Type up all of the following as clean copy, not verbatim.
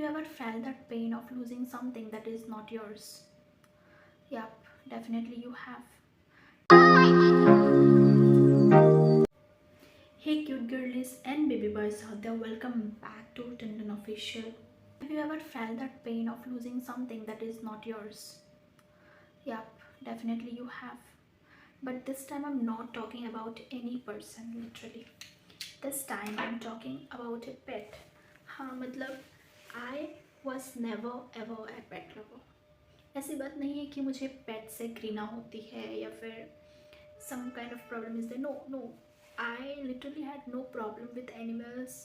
you ever felt that pain of losing something that is not yours? Yep, definitely you have. Hey cute girlies and baby boys out there, welcome back to Tindon Official. Have you ever felt that pain of losing something that is not yours? Yep, definitely you have. But this time I'm not talking about any person, literally. This time I'm talking about a pet. हाँ मतलब I was never ever a pet lover. ऐसी बात नहीं है कि मुझे पेट से घृणा होती है या फिर some kind of problem is there. No, no. I literally had no problem with animals.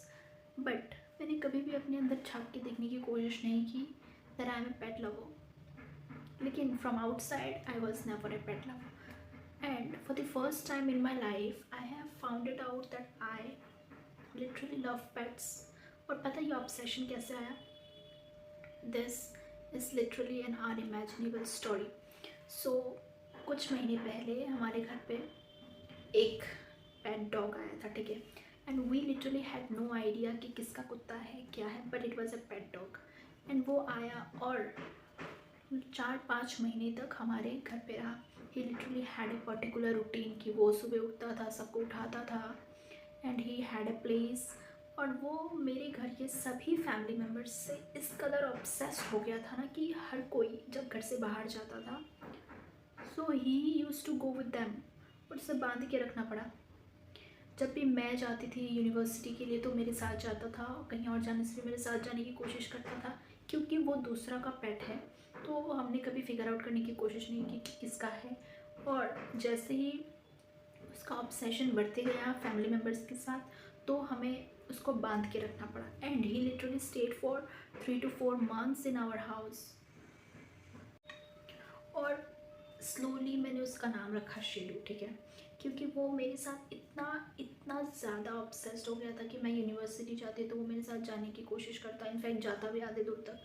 But मैंने कभी भी अपने अंदर झांक के देखने की कोशिश नहीं की that I am a pet lover. लेकिन from outside I was never a pet lover. And for the first time in my life, I have found it out that I literally love pets. और पता है ये obsession कैसे आया? This is literally an unimaginable story. So कुछ महीने पहले हमारे घर पे एक पेट डॉग आया था, ठीक है, and we literally had no idea कि किसका कुत्ता है क्या है, but it was a pet dog. एंड वो आया और 4-5 महीने तक हमारे घर पे रहा. He literally had a particular routine कि वो सुबह उठता था, सबको उठाता था, and he had a place. और वो मेरे घर के सभी फैमिली मेम्बर्स से इस कदर ऑब्सेस्ड हो गया था ना कि हर कोई जब घर से बाहर जाता था so he used to go with them. और उसे बांध के रखना पड़ा. जब भी मैं जाती थी यूनिवर्सिटी के लिए तो मेरे साथ जाता था, कहीं और जाने से भी मेरे साथ जाने की कोशिश करता था, क्योंकि वो दूसरा का पेट है. तो हमने कभी फिगर आउट करने की कोशिश नहीं की कि किसका है. और जैसे ही उसका ऑब्सेशन बढ़ते गया फैमिली मेम्बर्स के साथ, तो हमें उसको बांध के रखना पड़ा. And he literally stayed for 3 to 4 months in our house. और स्लोली मैंने उसका नाम रखा शेडू, ठीक है, क्योंकि वो मेरे साथ इतना इतना ज़्यादा ऑब्सेस्ड हो गया था कि मैं यूनिवर्सिटी जाती तो वो मेरे साथ जाने की कोशिश करता, इनफैक्ट जाता भी आधे दूर तक.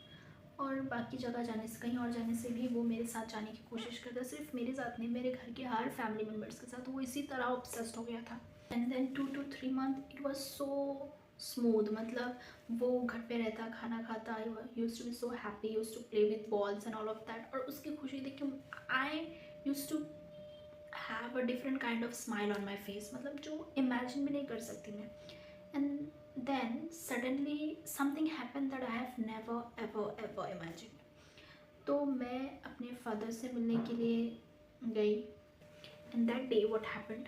और बाकी जगह जाने से, कहीं और जाने से भी वो मेरे साथ जाने की कोशिश करता. सिर्फ मेरे साथ नहीं, मेरे घर के हर फैमिली मेम्बर्स के साथ वो इसी तरह ऑब्सेस्ड हो गया था. And then 2 to 3 months it was so smooth. मतलब वो घर पे रहता, खाना खाता, used to be so happy, used to play with balls and all of that. और उसकी खुशी देख के I used to have a different kind of smile on my face, मतलब जो इमेजिन भी नहीं कर सकती मैं. And then suddenly something happen that I have never ever ever imagine. तो मैं अपने फादर से मिलने के लिए गई. And that day what happened,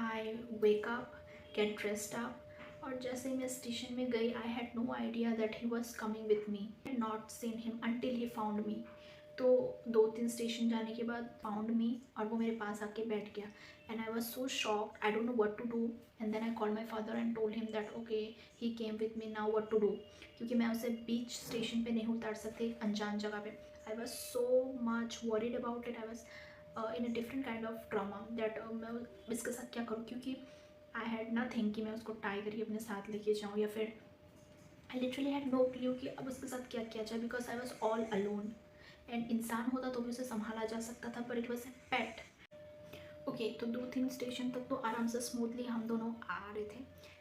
I wake up, get dressed up, और जैसे ही मैं स्टेशन में गई I had no idea that he was coming with me. I not seen him until he found me. तो 2-3 स्टेशन जाने के बाद फाउंड मी और वो मेरे पास आके बैठ गया. And I was so shocked, I don't know what to do. And then I call my father and told him that okay he came with me, now what to do. क्योंकि मैं उसे बीच station पे नहीं उतार सकती अनजान जगह पे. आई was so much worried about it. I was in a different kind of drama that मैं इसके साथ क्या करूँ, क्योंकि आई हैड नथिंग कि मैं उसको टाई करके अपने साथ लेके जाऊँ, या फिर I literally had no clue कि अब उसके साथ क्या किया जाए, because I was all alone. And इंसान होता तो भी उसे संभाला जा सकता था, पर it was a pet. Okay, तो 2-3 स्टेशन तक तो आराम से स्मूथली हम दोनों आ रहे थे.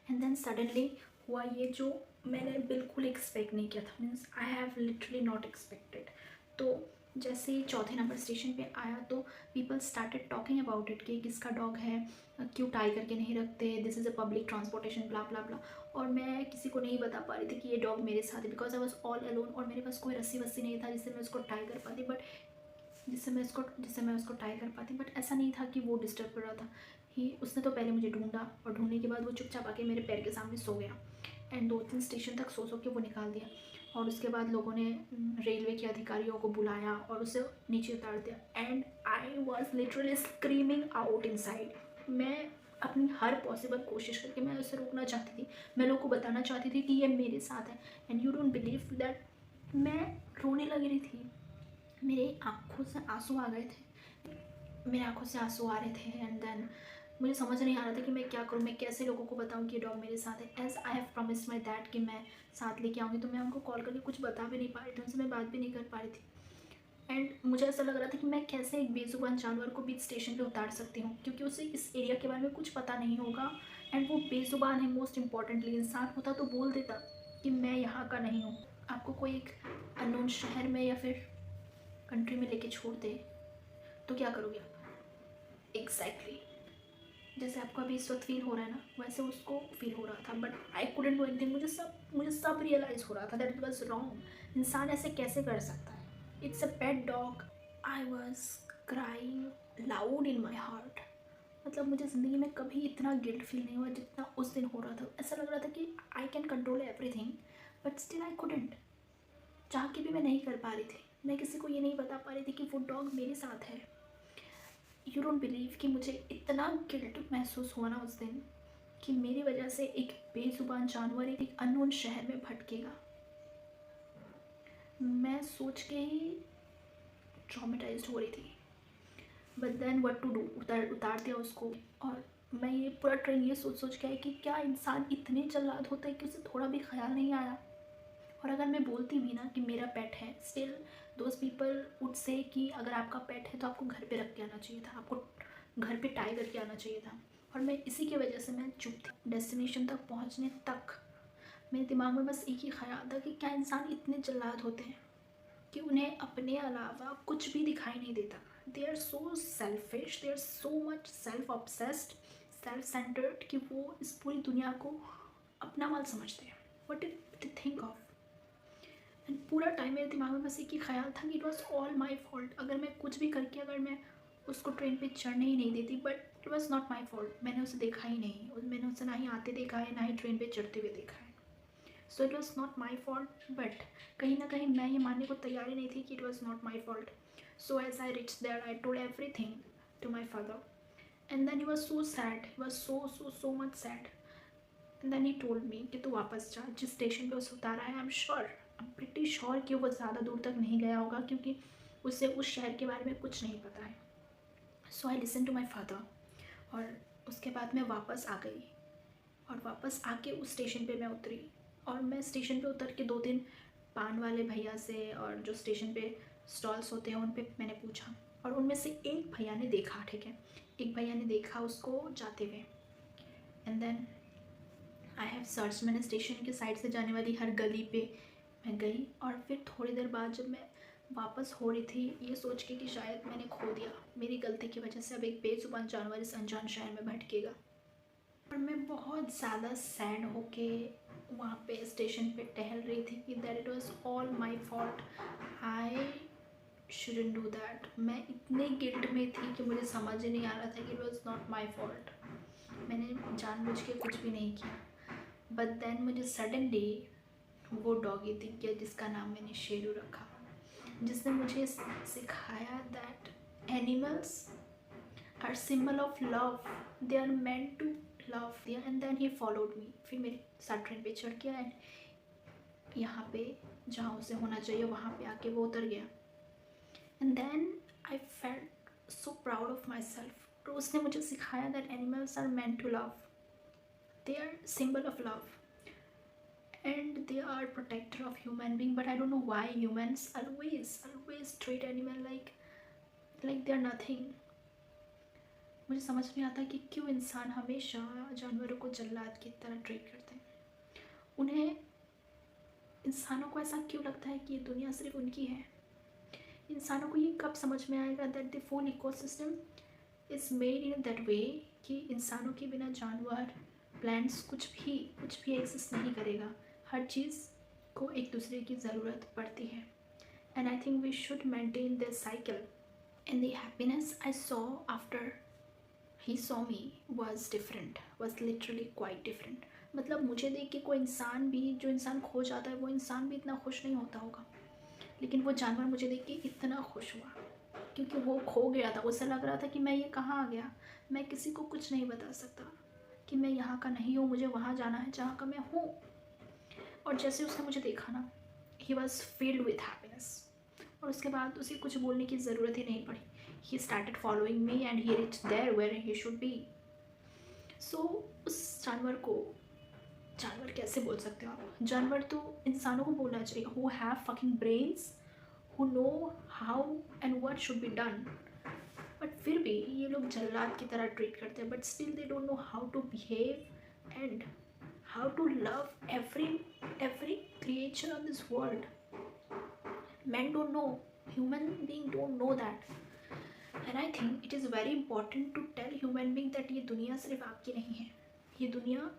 एंड देन सडनली हुआ ये जो मैंने बिल्कुल एक्सपेक्ट नहीं किया था, means I have literally not expected. तो जैसे ही चौथे नंबर स्टेशन पे आया तो people started talking about it कि किसका डॉग है, क्यों टाई करके नहीं रखते, this is a public transportation, blah blah blah. और मैं किसी को नहीं बता पा रही थी कि ये डॉग मेरे साथ है, because I was all alone. और मेरे पास कोई रस्सी वस्सी नहीं था जिससे मैं उसको टाई कर पाती, बट जिससे मैं उसको टाई कर पाती. बट ऐसा नहीं था कि वो डिस्टर्ब कर रहा था. उसने तो पहले मुझे ढूंढा, और ढूंढने के बाद वो चुपचाप आके मेरे पैर के सामने सो गया. एंड 2-3 स्टेशन तक सो के वो निकाल दिया. और उसके बाद लोगों ने रेलवे के अधिकारियों को बुलाया और उसे नीचे उतार दिया. And I was literally screaming out inside. मैं अपनी हर पॉसिबल कोशिश करके मैं उसे रोकना चाहती थी, मैं लोगों को बताना चाहती थी कि ये मेरे साथ है. And you don't believe that मैं रोने लग रही थी. मेरे आँखों से आंसू आ गए थे, मेरे आँखों से आंसू आ रहे थे. एंड देन मुझे समझ नहीं आ रहा था कि मैं क्या करूँ, मैं कैसे लोगों को बताऊँ कि ये डॉग मेरे साथ है. As I have promised my dad कि मैं साथ लेके आऊँगी, तो मैं उनको कॉल करके कुछ बता भी नहीं पा रही थी, उनसे मैं बात भी नहीं कर पा रही थी. एंड मुझे ऐसा लग रहा था कि मैं कैसे एक बेजुबान जानवर को बीच स्टेशन पे उतार सकती हूँ, क्योंकि उसे इस एरिया के बारे में कुछ पता नहीं होगा. एंड वो बेजुबान है. मोस्ट इम्पॉर्टेंटली इंसान होता तो बोल देता, कि मैं यहाँ का नहीं हूँ, आपको कोई एक अननोन शहर में या फिर कंट्री में लेके छोड़ दे तो क्या करोगे आप? एग्जैक्टली जैसे आपको अभी इस वक्त फील हो रहा है ना, वैसे उसको फील हो रहा था, but I couldn't do anything. मुझे सब रियलाइज़ हो रहा था दैट इट वाज रॉन्ग। इंसान ऐसे कैसे कर सकता है? It's a pet dog. I was crying loud in my heart. मतलब मुझे ज़िंदगी में कभी इतना गिल्ट फील नहीं हुआ जितना उस दिन हो रहा था। ऐसा लग रहा था कि I can control everything but still I couldn't. चाह के भी मैं नहीं कर पा रही थी। मैं किसी को ये नहीं बता पा रही थी कि वो डॉग मेरे साथ है। यू डोंट बिलीव कि मुझे इतना गिल्ट महसूस हुआ ना उस दिन कि मेरी वजह से एक बेजुबान जानवर एक अननोन शहर में भटकेगा। मैं सोच के ही ट्रॉमेटाइज्ड हो रही थी। But then what to do, उतार दिया उसको। और मैं ये पूरा ट्रेन ये सोच के आई कि क्या इंसान इतने जल्लाद होता है कि उसे थोड़ा भी ख्याल नहीं आया। और अगर मैं बोलती भी ना कि मेरा पेट है, still those people would say कि अगर आपका पेट है तो आपको घर पे रख के आना चाहिए था, आपको घर पे टाई करके आना चाहिए था। और मैं इसी की वजह से मैं चुप थी। डेस्टिनेशन तक पहुंचने तक मेरे दिमाग में बस एक ही ख्याल था कि क्या इंसान इतने जल्लाद होते हैं कि उन्हें अपने अलावा कुछ भी दिखाई नहीं देता। They are so selfish, they are so much self obsessed, self centred कि वो इस पूरी दुनिया को अपना माल समझते हैं। What do think of? And पूरा टाइम मेरे दिमाग में बस एक ही ख्याल था कि it was all my fault. अगर मैं कुछ भी करके अगर मैं उसको ट्रेन पे चढ़ने ही नहीं देती, but it was not my fault. मैंने उसे देखा ही नहीं, मैंने उसे ना ही आते देखा है ना ही ट्रेन पे चढ़ते हुए देखा है। So it was not my fault. But कहीं ना कहीं मैं ये मानने को तैयार ही नहीं थी कि it was not my fault. So as I reach there I told everything to my father and then he was so sad, he was so much sad. And then he told me कि तू वापस जा, जिस station पे उसे उतारा है, I am pretty sure कि वो ज़्यादा दूर तक नहीं गया होगा क्योंकि उसे उस शहर के बारे में कुछ नहीं पता है। So I listen to my father. और उसके बाद मैं वापस आ गई और वापस आके उस स्टेशन पे मैं उतरी। और मैं स्टेशन पे उतर के 2-3 पान वाले भैया से और जो स्टेशन पे स्टॉल्स होते हैं उन पे मैंने पूछा। और उनमें से एक भैया ने देखा, ठीक है, एक भैया ने देखा उसको जाते हुए। And then I have search, मैंने स्टेशन के साइड से जाने वाली हर गली पे मैं गई। और फिर थोड़ी देर बाद जब मैं वापस हो रही थी ये सोच के कि शायद मैंने खो दिया, मेरी गलती की वजह से अब एक बेजुबान जानवर इस अनजान शहर में भटकेगा। और मैं बहुत ज़्यादा सैड होके वहाँ पे स्टेशन पे टहल रही थी कि that it was all my fault, I shouldn't do that. मैं इतने गिल्ट में थी कि मुझे समझ ही नहीं आ रहा था कि it was not my fault, मैंने जानबूझ के कुछ भी नहीं किया। बट देन मुझे सडनली वो डॉगी दिख गया जिसका नाम मैंने शेरू रखा, जिसने मुझे सिखाया that animals are symbol of love, they are meant to love. And then he followed me. फिर मेरे साथ ट्रेन पे चढ़ गया एंड यहाँ पे जहाँ उसे होना चाहिए वहाँ पे आके वो उतर गया। And then I felt so proud of myself. तो उसने मुझे सिखाया that animals are meant to love, they are symbol of love and they are protector of human being. But I don't know why humans always treat animal like they are nothing. मुझे समझ नहीं आता कि क्यों इंसान हमेशा जानवरों को जल्लाद की तरह ट्रीट करते हैं। उन्हें, इंसानों को ऐसा क्यों लगता है कि ये दुनिया सिर्फ उनकी है? इंसानों को ये कब समझ में आएगा that the full ecosystem is made in that way कि इंसानों के बिना जानवर, प्लांट्स कुछ भी एग्जिस्ट नहीं करेगा। हर चीज़ को एक दूसरे की ज़रूरत पड़ती है। And I think we should maintain this cycle. And the happiness I saw after he saw me was different, was literally quite different. मतलब मुझे देख के कोई इंसान भी, जो इंसान खो जाता है वो इंसान भी इतना खुश नहीं होता होगा, लेकिन वो जानवर मुझे देख के इतना खुश हुआ क्योंकि वो खो गया था। उसे लग रहा था कि मैं ये कहाँ आ गया, मैं किसी को कुछ नहीं बता सकता कि मैं यहाँ का नहीं हूँ, मुझे वहाँ जाना है जहाँ का मैं हूँ। और जैसे उसने मुझे देखा ना, he was field with happiness. और उसके बाद उसे कुछ बोलने की ज़रूरत ही नहीं पड़ी। He started following me and he reach there where he should be. So उस जानवर को, जानवर कैसे बोल सकते हो आप, जानवर तो इंसानों को बोलना चाहिए, who have fucking brains, who know how and what should be done. But फिर भी ये लोग जल्लाद की तरह ट्रीट करते हैं, but still they don't know how to behave and how to love every creature on this world. Men don't know, human being don't know that. And I think it is very important to tell human being that ये दुनिया सिर्फ आपकी नहीं है, ये दुनिया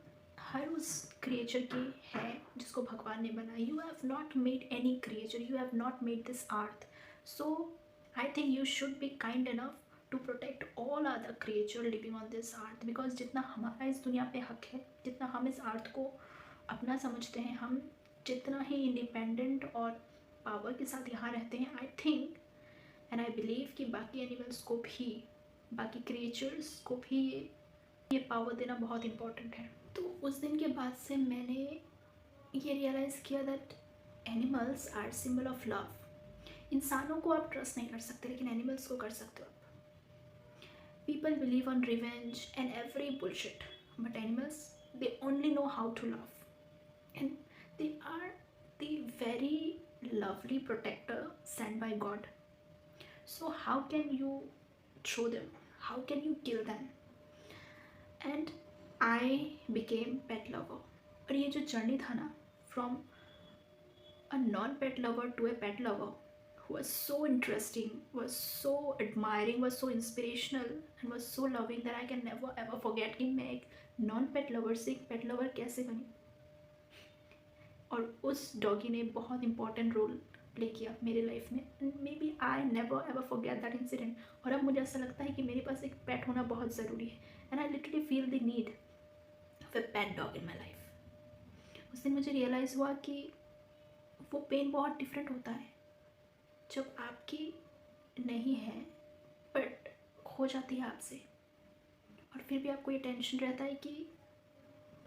हर उस creature की है जिसको भगवान ने बनाया. You have not made any creature, you have not made this earth. So I think you should be kind enough to protect all other creature living on this earth. Because जितना हमारा इस दुनिया पे हक है, जितना हम इस अर्थ को अपना समझते हैं, हम जितना ही इंडिपेंडेंट और पावर के साथ यहाँ रहते हैं, I think and I believe कि बाकी एनिमल्स को भी, बाकी क्रिएचर्स को भी ये पावर देना बहुत इम्पॉर्टेंट है. तो उस दिन के बाद से मैंने ये रियलाइज़ किया that animals are symbol of love. इंसानों को आप ट्रस्ट नहीं कर सकते, लेकिन एनिमल्स को कर सकते हो आप. People believe on revenge and every bullshit, but animals they only know how to love and they are the very lovely protector sent by God. So how can you throw them? How can you kill them? And I became pet lover. और ये जो journey था ना, from a non-pet lover to a pet lover, was so interesting, was so admiring, was so inspirational and was so loving that I can never ever forget कि मैं एक non-pet lover से एक pet lover कैसे बनी. और उस doggy ने बहुत इंपॉर्टेंट रोल प्ले किया मेरे लाइफ में. Maybe I never ever forget that incident. और अब मुझे ऐसा लगता है कि मेरे पास एक पेट होना बहुत ज़रूरी है. And I literally feel the need of A pet dog in my life. उस दिन मुझे रियलाइज़ हुआ कि वो पेन बहुत डिफरेंट होता है जब आपकी नहीं है बट खो जाती है आपसे, और फिर भी आपको ये टेंशन रहता है कि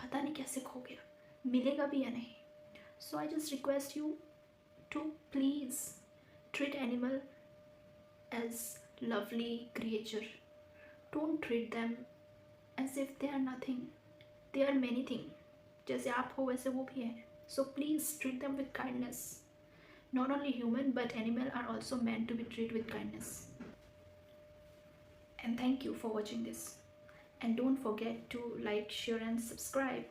पता नहीं कैसे खो गया, मिलेगा भी या नहीं. So I just request you to please treat animal as lovely creature. Don't treat them as if they are nothing. They are many things. जैसे आप हो वैसे वो भी हैं. So please treat them with kindness. Not only human but animal are also meant to be treated with kindness. And thank you for watching this. And don't forget to like, share and subscribe.